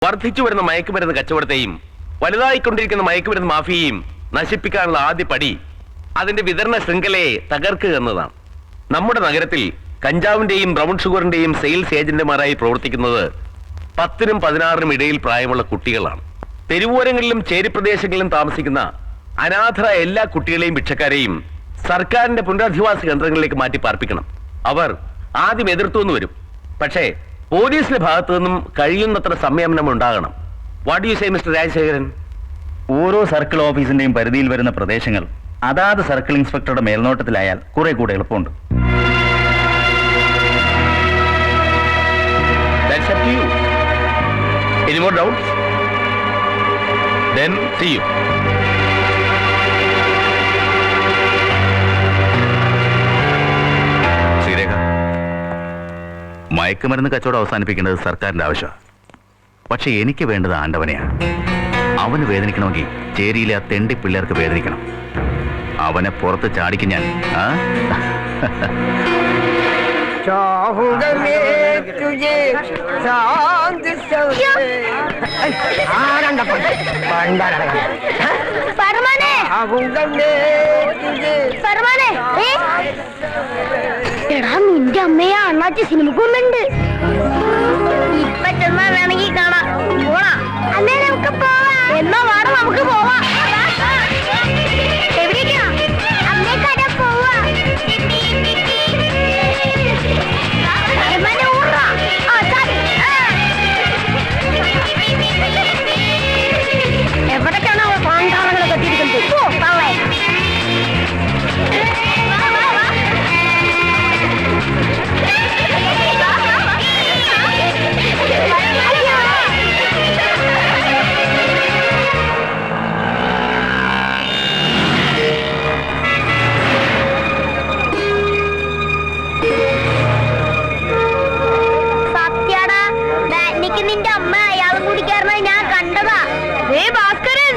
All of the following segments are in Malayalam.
വർദ്ധിച്ചു വരുന്ന മയക്കുമരുന്ന് കച്ചവടത്തെയും വലുതായിക്കൊണ്ടിരിക്കുന്ന മയക്കുമരുന്ന് മാഫിയയും നശിപ്പിക്കാനുള്ള ആദ്യ പടി അതിന്റെ വിതരണ ശൃംഖലയെ തകർക്കുക എന്നതാണ്. നമ്മുടെ നഗരത്തിൽ കഞ്ചാവിന്റെയും ബ്രൗൺ ഷുഗറിന്റെയും സെയിൽസ് ഏജന്റുമാരായി പ്രവർത്തിക്കുന്നത് 10നും 16നും ഇടയിൽ പ്രായമുള്ള കുട്ടികളാണ്. തെരുവോരങ്ങളിലും ചേരിപ്രദേശങ്ങളിലും താമസിക്കുന്ന അനാഥരായ എല്ലാ കുട്ടികളെയും ഭിക്ഷക്കാരെയും സർക്കാരിന്റെ പുനരധിവാസ കേന്ദ്രങ്ങളിലേക്ക് മാറ്റി പാർപ്പിക്കണം. അവർ ആദ്യം എതിർത്തുവെന്ന് വരും, പക്ഷേ പോലീസിന്റെ ഭാഗത്തു നിന്നും കഴിയുന്നത്ര സംയമനം ഉണ്ടാകണം. What you say mister Rajasekharan? ഓരോ സർക്കിൾ ഓഫീസിന്റെയും പരിധിയിൽ വരുന്ന പ്രദേശങ്ങൾ അതാത് സർക്കിൾ ഇൻസ്പെക്ടറുടെ മേൽനോട്ടത്തിലായാൽ കുറെ കൂടെ എളുപ്പമുണ്ട്. That's up to you. Any more doubts? Then see you. Sreerekha, മയക്കുമരുന്ന് കച്ചവടം അവസാനിപ്പിക്കേണ്ടത് സർക്കാരിന്റെ ആവശ്യമാണ്. പക്ഷെ എനിക്ക് വേണ്ടത് ആണ്ടവനെയാണ്. അവന് വേദനിക്കണമെങ്കിൽ ചേരിയിലെ ആ തെണ്ടി പിള്ളേർക്ക് വേദനിക്കണം. അവനെ പുറത്ത് ചാടിക്കും ഞാൻ. എടാ, നിന്റെ അമ്മയെ അണ്ണാച്ചി സിനിമക്ക് വന്നിട്ടുണ്ട്. ഇപ്പൊ ചെന്നാ വേണമെങ്കിൽ കാണാം. പോണാ അന്നേ നമുക്ക് പോവാം. എന്നാ വാടാ, നമുക്ക് പോവാം. എവിടേക്കാ? അമ്മേക്കാരാ പോവാ. എവിടേക്കാണ് അവൾ പാണ്ടാളങ്ങളെ കെട്ടിയിരിക്കുന്നത്? സത്യാടാ, ബാറ്റിനിക്ക് നിന്റെ അമ്മ അയാളും കൂടിക്കാരനായി ഞാൻ കണ്ടതാ. ഭാസ്കരൻ,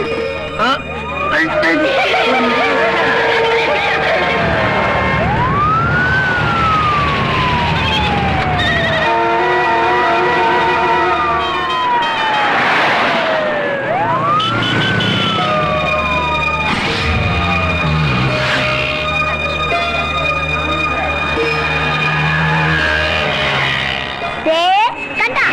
കണ്ടാ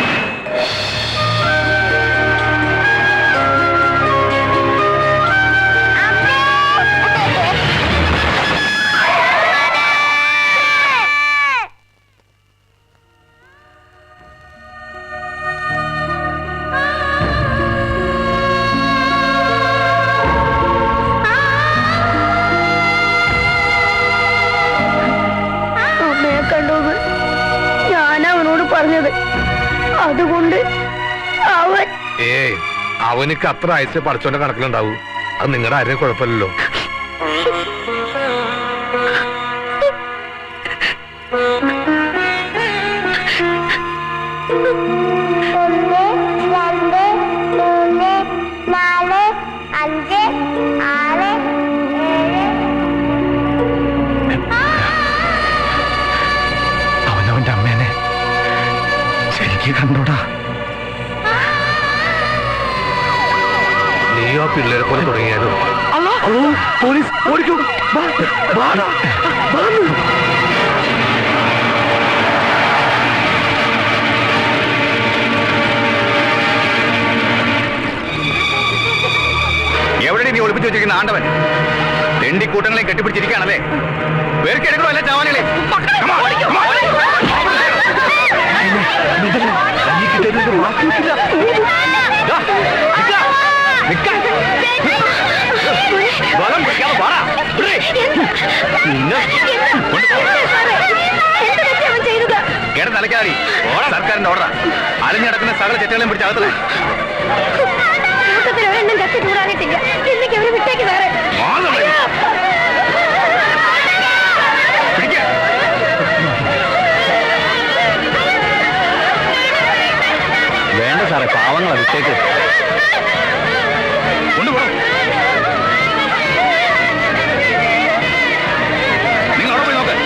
അമ്മയെ കണ്ടത് ഞാൻ അവനോട് പറഞ്ഞത്. അതുകൊണ്ട് അവൻ അവനക്ക് അത്ര ആഴ്ച പഠിച്ചോന്റെ കണക്കിലുണ്ടാവൂ. അത് നിങ്ങളുടെ ആരെയും കുഴപ്പമില്ലല്ലോ. അവനവന്റെ അമ്മേനെ ശരിക്കും കണ്ടോടാ. നീയോ പിള്ളേരെ പോലെ തുടങ്ങിയാലും പോലീസ് ഓടിക്കൂ. എവിടെ നീ ഒളിപ്പിച്ചു വെച്ചിരിക്കുന്ന ആണ്ടവൻ? തെണ്ടിക്കൂട്ടങ്ങളെ കെട്ടിപ്പിടിച്ചിരിക്കുകയാണല്ലേ? പേർക്കെടുക്കണോ അല്ല ചാവാനികളെ? തലക്കാടി സർക്കാരിന്റെ ഓർഡർ. അലഞ്ഞടക്കുന്ന സകല ചെറ്റുകളെയും പിടിച്ച് അകത്ത് വേണ്ട സാറേ, പാവങ്ങളാ, വിട്ടേക്ക്. കൊണ്ടുപോകണം. നിങ്ങൾ അവിടെ പോയി നോക്ക്.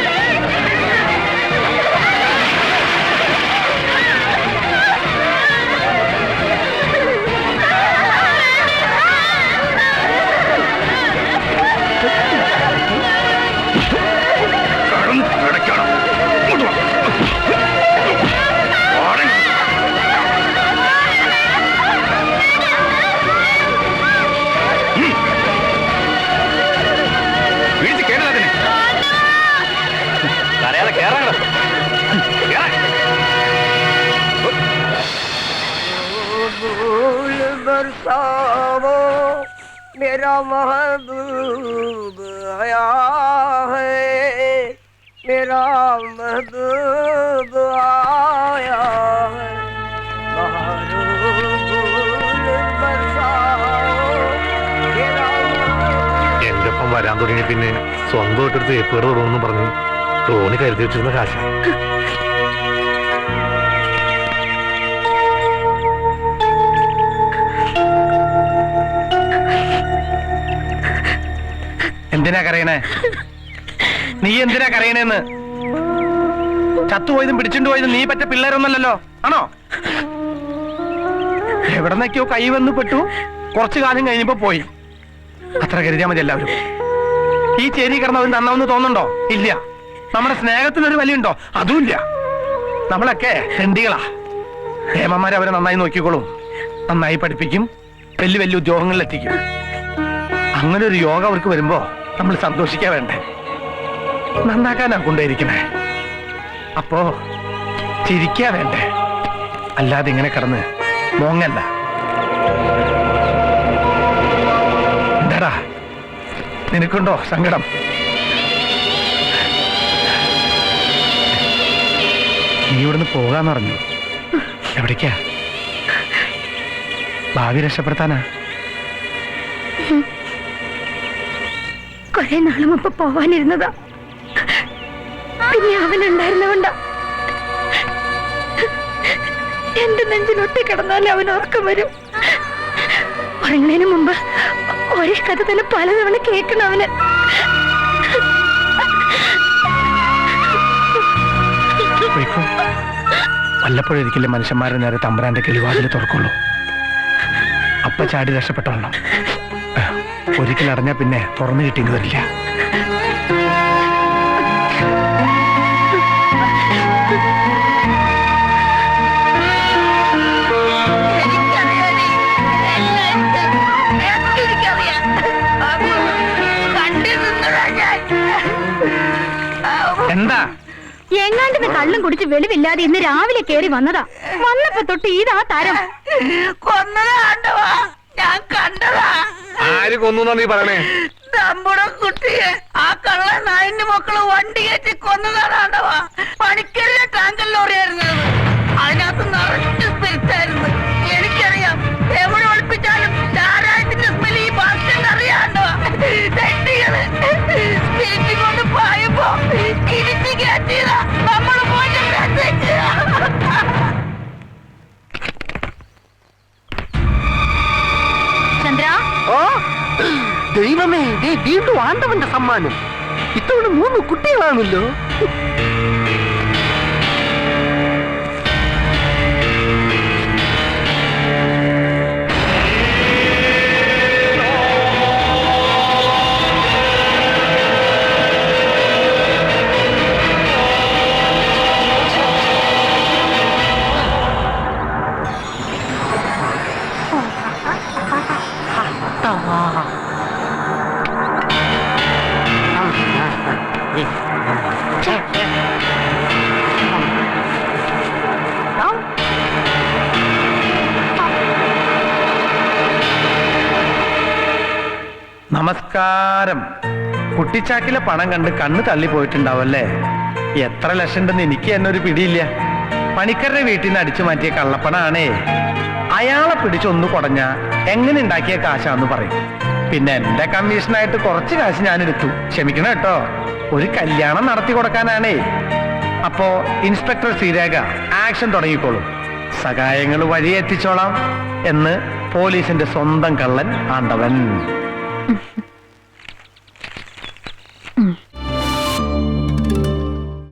फूल बरसावो मेरा महबूब आया है मेरा महबूब आया है बहारों फूल बरसावो मेरा എന്റെ ഒപ്പം വരാൻ തുടങ്ങി പിന്നെ സ്വന്തമായിട്ടൊരു തേപ്പേട് തുടങ്ങുന്നു പറഞ്ഞ് തോണി കരുതി വെച്ചിരുന്ന കാശ. എന്തിനാ കരയണേ? നീ എന്തിനാ കരയണേന്ന്? ചത്തുപോയതും പിടിച്ചിട്ട് പോയതും നീ പറ്റ പിള്ളേരൊന്നല്ലോ, ആണോ? എവിടെന്നൊക്കെയോ കൈ വന്ന് പെട്ടു, കുറച്ചു കാലം കഴിഞ്ഞപ്പോ പോയി. അത്ര കരുതിയാ മതി എല്ലാവരും. ഈ ചേരി കിടന്നവൻ തന്നവെന്ന് തോന്നുന്നുണ്ടോ? ഇല്ല. നമ്മുടെ സ്നേഹത്തിനൊരു വിലയുണ്ടോ? അതുമില്ല. നമ്മളൊക്കെ തെണ്ടികളാ. ഹേമന്മാരെ അവരെ നന്നായി നോക്കിക്കോളും, നന്നായി പഠിപ്പിക്കും, വലിയ വലിയ ഉദ്യോഗങ്ങളിലെത്തിക്കും. അങ്ങനെ ഒരു യോഗ അവർക്ക് വരുമ്പോ നമ്മൾ സന്തോഷിക്കാൻ വേണ്ടേ? നന്നാക്കാനാ കൊണ്ടേയിരിക്കണേ. അപ്പോ ചിരിക്കാ വേണ്ടേ? അല്ലാതെ ഇങ്ങനെ കിടന്ന് മോങ്ങല്ല. എന്താടാ നിനക്കുണ്ടോ സങ്കടം? നീ ഇവിടുന്ന് പോകാന്ന് പറഞ്ഞു. എവിടേക്കാ? ഭാവി രക്ഷപ്പെടുത്താനാ? കുറെ നാള് മുമ്പ് പോവാനിരുന്നതാ, പിന്നെ അവനുണ്ടായിരുന്നവണ്ട. എന്റെ നെഞ്ചിലൊട്ടി കിടന്നാലും അവൻ ഉറക്കം വരും. ഉറങ്ങുന്നതിന് മുമ്പ് ഒരേ കഥ തന്നെ പലതവണ കേൾക്കണം അവന്. വല്ലപ്പോഴൊരിക്കലും മനുഷ്യന്മാരുടെ നേരെ തമ്പുരാന്റെ കിളിവാതിൽ തുറക്കുള്ളൂ. അപ്പ ചാടി രക്ഷപ്പെട്ടോളണം. ഒരിക്കൽ അടഞ്ഞാ പിന്നെ തുറന്നു കിട്ടിയെന്ന് വരില്ല. എന്താ? എങ്ങാണ്ടിന് കള്ളും കുടിച്ച് വെളിവില്ലാതെ ഇന്ന് രാവിലെ കേറി വന്നതാ. വന്നപ്പോ തൊട്ട് ഇതാ തരം. കൊന്നതാണ്ടവാ, ഞാൻ കണ്ടതാ. ആര് കൊന്നു നീ പറയണേ? നമ്മുടെ കുട്ടിയെ ആ കള്ള നായിന്റെ മക്കള് വണ്ടി കയറ്റി കൊന്നതാണ്ടവാ. പണിക്കരിലെ ടാങ്കർ ലോറിയായിരുന്നു. അതിനകത്ത് നിറച്ച് സ്പിരിറ്റായിരുന്നു. എനിക്കറിയാം, എവിടെ ഒളിപ്പിച്ചാലും ധാരാളത്തിന്റെ സ്മെൽ ഈ ഭാഷയിൽ അറിയാണ്ടോ. തെണ്ടികള് സ്പിരിറ്റ് കൊണ്ട് പോയപ്പോ ഇടിച്ച് കയറ്റിയതാ. നമ്മള് പോയി ചന്ദ്ര, ഓ ദൈവമേ, വീണ്ടും ആണ്ടവന്റെ സമ്മാനം. ഇത്തവണ 3 കുട്ടികളാണല്ലോ. നമസ്കാരം. കുട്ടിച്ചാക്കിലെ പണം കണ്ട് കണ്ണ് തള്ളി പോയിട്ടുണ്ടാവല്ലേ? എത്ര ലക്ഷം ഉണ്ടെന്ന് എനിക്ക് തന്നെ ഒരു പിടിയില്ല. പണിക്കരുടെ വീട്ടിൽ നിന്ന് അടിച്ചു മാറ്റിയ കള്ളപ്പണാണേ. അയാളെ പിടിച്ചൊന്നു കുടഞ്ഞ എങ്ങനെ ഉണ്ടാക്കിയ കാശാന്ന് പറയും. പിന്നെ എന്റെ കമ്മീഷനായിട്ട് കുറച്ച് കാശ് ഞാൻ എടുത്തു. ക്ഷമിക്കണം കേട്ടോ, ഒരു കല്യാണം നടത്തി കൊടുക്കാനാണേ. അപ്പോ ഇൻസ്പെക്ടർ ശ്രീരേഖ ആക്ഷൻ തുടങ്ങിക്കോളും. സഹായങ്ങൾ വഴി എത്തിച്ചോളാം എന്ന് പോലീസിന്റെ സ്വന്തം കള്ളൻ ആണ്ടവൻ.